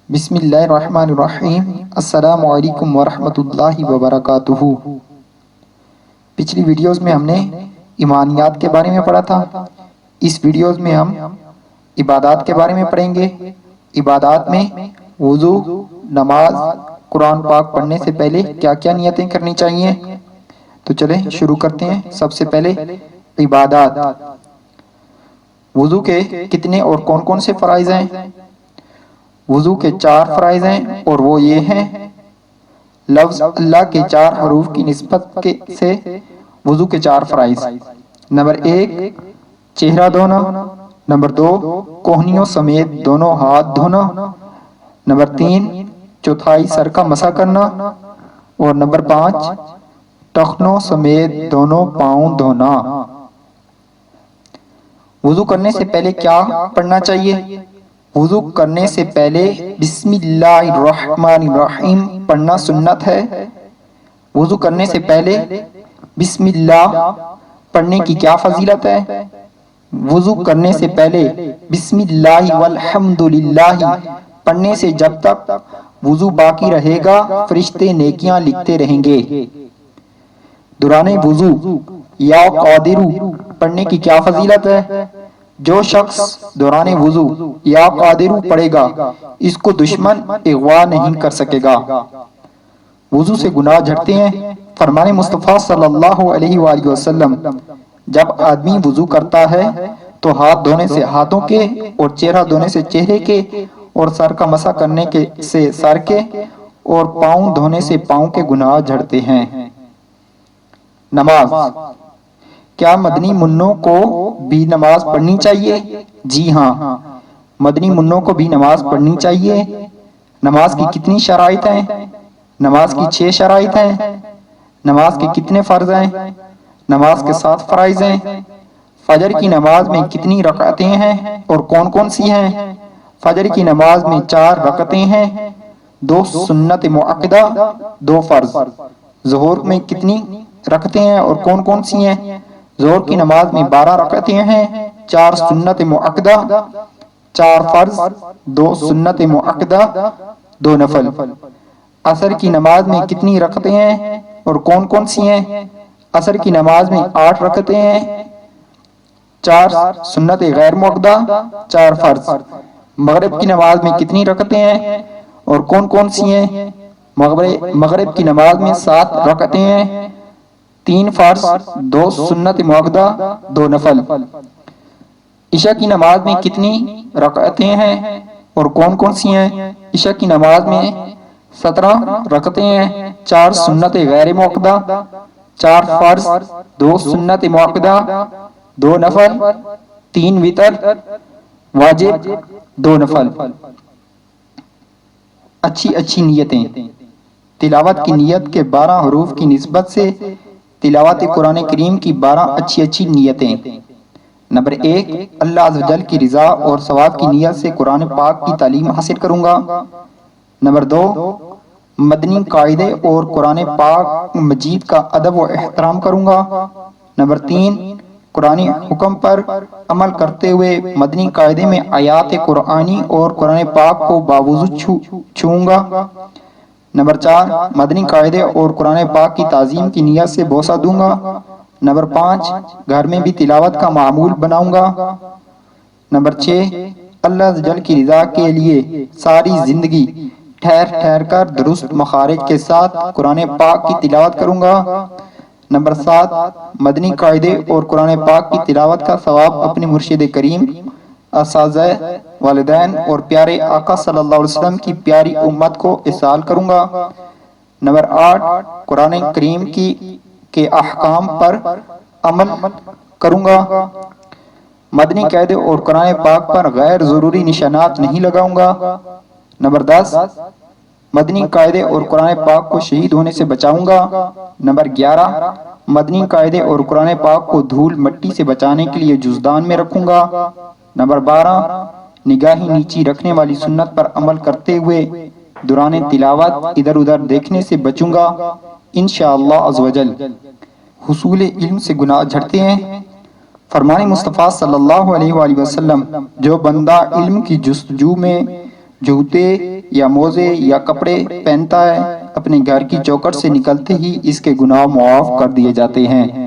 بسم اللہ الرحمن الرحیم۔ السلام علیکم ورحمۃ اللہ وبرکاتہ۔ پچھلی ویڈیوز میں ہم نے ایمانیات کے بارے میں پڑھا تھا۔ اس ویڈیوز میں ہم عبادات کے بارے میں پڑھیں گے۔ عبادات میں وضو، نماز، قرآن پاک پڑھنے سے پہلے کیا کیا نیتیں کرنی چاہیے۔ تو چلیں شروع کرتے ہیں۔ سب سے پہلے عبادات۔ وضو کے کتنے اور کون کون سے فرائض ہیں؟ وضو کے 4 فرائض ہیں اور وہ یہ ہیں: لفظ اللہ کے 4 حروف کی نسبت سے وضو کے 4 فرائض۔ نمبر 1 چہرہ دھونا، نمبر 2 کوہنیوں سمیت دونوں ہاتھ دھونا، نمبر 3 چوتھائی سر کا مسح کرنا، اور نمبر 5 ٹخنوں سمیت دونوں پاؤں دھونا۔ وضو کرنے سے پہلے کیا پڑھنا چاہیے؟ وضو کرنے سے پہلے بسم اللہ الرحمن الرحیم پڑھنا سنت ہے۔ وضو کرنے سے پہلے بسم اللہ پڑھنے کی کیا فضیلت ہے؟ وضو کرنے سے پہلے بسم اللہ والحمد للہ پڑھنے سے جب تک وضو باقی رہے گا فرشتے نیکیاں لکھتے رہیں گے۔ دوران وضو یا قادر پڑھنے کی کیا فضیلت ہے؟ جو شخص دوران وضو یا قادر پڑھے گا اس کو دشمن اغوا نہیں کر سکے گا۔ وضو سے گناہ جھڑتے ہیں۔ فرمان مصطفیٰ صلی اللہ علیہ وآلہ وسلم: جب آدمی وضو کرتا ہے تو ہاتھ دھونے سے ہاتھوں کے، اور چہرہ دھونے سے چہرے کے، اور سر کا مسح کرنے سے سر کے، اور پاؤں دھونے سے پاؤں کے گناہ جھڑتے ہیں۔ نماز۔ کیا مدنی منوں کو بھی نماز پڑھنی چاہیے؟ جی ہاں، مدنی منوں کو بھی نماز پڑھنی چاہیے۔ نماز کی کتنی شرائط ہیں؟ نماز کی 6 شرائط ہیں۔ نماز کے کتنے فرض ہیں؟ نماز کے 7 فرائض ہیں۔ فجر کی نماز میں کتنی رکعتیں ہیں اور کون کون سی ہیں؟ فجر کی نماز میں 4 رکعتیں ہیں، 2 سنت مؤکدہ، 2 فرض۔ ظہر میں کتنی رکعتیں ہیں اور کون کون سی ہیں؟ ظہر کی نماز میں 12 رکعتیں ہیں، 4 سنت مؤکدہ، 4 فرض، 2 سنت مؤکدہ، 2 نفل۔ عصر کی نماز میں کتنی رکعتیں ہیں اور کون کون سی ہیں؟ عصر کی نماز میں 8 رکعتیں ہیں، 4 سنت غیر مؤکدہ، 4 فرض۔ مغرب کی نماز میں کتنی رکعتیں ہیں اور کون کون سی ہیں؟ مغرب کی نماز میں 7 رکعتیں ہیں، 3 فرض، 2 سنت مؤکدہ، 2 نفل۔ عشاء کی نماز میں کتنی رکعتیں ہیں اور کون کون سی ہیں؟ عشاء کی نماز میں 17 رکعتیں ہیں، 4 سنت غیر مؤکدہ، 4 فرض، 2 سنت مؤکدہ، 2 نفل، 3 وتر، واجب، 2 نفل۔ اچھی نیتیں۔ تلاوت کی نیت کے 12 حروف کی نسبت سے تلاوت قرآن کریم کی 12 اچھی نیتیں۔ نمبر 1 اللہ عز و جل کی رضا اور ثواب کی نیت سے قرآن پاک کی تعلیم حاصل کروں گا۔ نمبر 2 مدنی قاعدے اور قرآن پاک مجید کا ادب و احترام کروں گا۔ نمبر 3 قرآن حکم پر عمل کرتے ہوئے مدنی قاعدے میں آیات قرآنی اور قرآن پاک کو باوضو چھوؤں گا۔ نمبر 4 مدنی قاعدے اور قرآن پاک کی تعظیم کی نیت سے بوسہ دوں گا۔ نمبر 5 گھر میں بھی تلاوت کا معمول بناؤں گا۔ نمبر 6 اللہ عز و جل کی رضا کے لیے ساری زندگی ٹھہر کر درست مخارج کے ساتھ قرآن پاک کی تلاوت کروں گا۔ نمبر 7 مدنی قاعدے اور قرآن پاک کی تلاوت کا ثواب اپنے مرشد کریم، اساتذہ، والدین اور پیارے آقا صلی اللہ علیہ وسلم کی پیاری امت کو ایصال کروں گا۔ نمبر 8 قرآن کریم کے احکام پر عمل کروں گا۔ مدنی قاعدے اور قرآن پاک پر غیر ضروری نشانات نہیں لگاؤں گا۔ نمبر 10 مدنی قاعدے اور قرآن پاک کو شہید ہونے سے بچاؤں گا۔ نمبر 11 مدنی قاعدے اور قرآن پاک کو دھول مٹی سے بچانے کے لیے جزدان میں رکھوں گا۔ نمبر 12 نگاہیں نیچی رکھنے والی سنت پر عمل کرتے ہوئے دوران تلاوت ادھر ادھر دیکھنے سے بچوں گا انشاءاللہ عز و جل۔ حصول علم سے گناہ جھڑتے ہیں۔ فرمان مصطفیٰ صلی اللہ علیہ وآلہ وسلم: جو بندہ علم کی جستجو میں جوتے یا موزے یا کپڑے پہنتا ہے، اپنے گھر کی چوکھٹ سے نکلتے ہی اس کے گناہ معاف کر دیے جاتے ہیں۔